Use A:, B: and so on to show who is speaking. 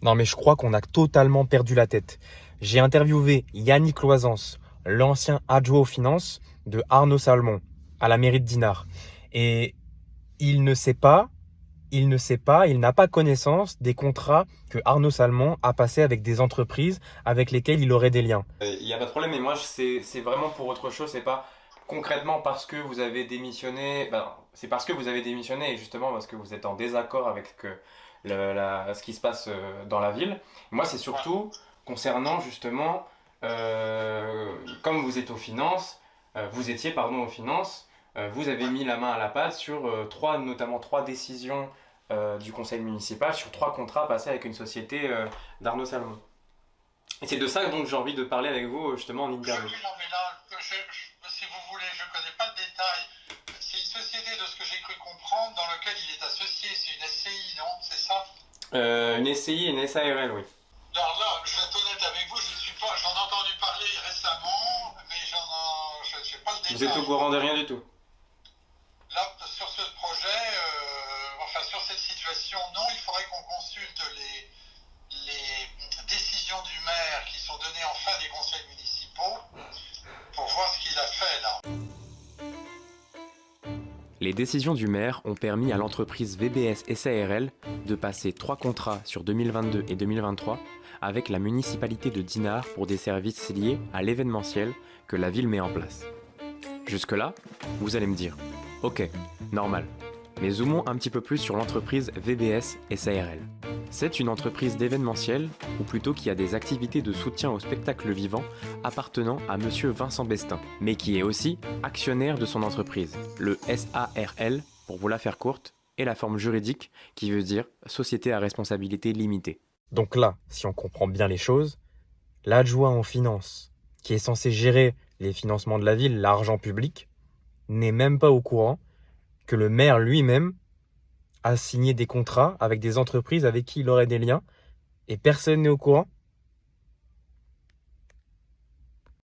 A: Non mais je crois qu'on a totalement perdu la tête. J'ai interviewé Yannick Loisance, l'ancien adjoint aux finances de Arnaud Salmon, à la mairie de Dinard. Et il ne sait pas, il n'a pas connaissance des contrats que Arnaud Salmon a passés avec des entreprises avec lesquelles il aurait des liens. Il n'y a pas de problème, mais moi c'est vraiment pour autre chose, c'est pas concrètement parce que vous avez démissionné, c'est parce que vous avez démissionné et justement parce que vous êtes en désaccord avec ce qui se passe dans la ville. Moi c'est surtout concernant justement, comme vous êtes aux finances, vous étiez pardon aux finances, vous avez mis la main à la pâte sur notamment trois décisions du conseil municipal sur trois contrats passés avec une société d'Arnaud Salmon. Et c'est de ça dont j'ai envie de parler avec vous justement en interview.
B: Oui, non, mais là, si vous voulez, je ne connais pas le détail. C'est une société, de ce que j'ai cru comprendre, dans laquelle il est associé. C'est une SCI, non? C'est ça?
A: Une SCI et une SARL, oui.
B: Alors là, je vais être honnête avec vous, je suis pas, j'en ai entendu parler récemment, mais je ne sais pas le détail.
A: Vous êtes au courant de rien du tout?
B: Là, sur ce projet, enfin sur cette situation, non, il faudrait qu'on consulte les décisions du maire qui sont données en fin des conseils municipaux pour voir ce qu'il a fait là.
C: Les décisions du maire ont permis à l'entreprise VBS SARL de passer 3 contrats sur 2022 et 2023 avec la municipalité de Dinard pour des services liés à l'événementiel que la ville met en place. Jusque-là, vous allez me dire, ok, normal. Mais zoomons un petit peu plus sur l'entreprise VBS SARL. C'est une entreprise d'événementiel, ou plutôt qui a des activités de soutien au spectacle vivant appartenant à monsieur Vincent Bestin, mais qui est aussi actionnaire de son entreprise, le SARL, pour vous la faire courte, et la forme juridique qui veut dire Société à responsabilité limitée.
A: Donc là, si on comprend bien les choses, l'adjoint aux finances, qui est censé gérer les financements de la ville, l'argent public, n'est même pas au courant que le maire lui-même a signé des contrats avec des entreprises avec qui il aurait des liens et personne n'est au courant.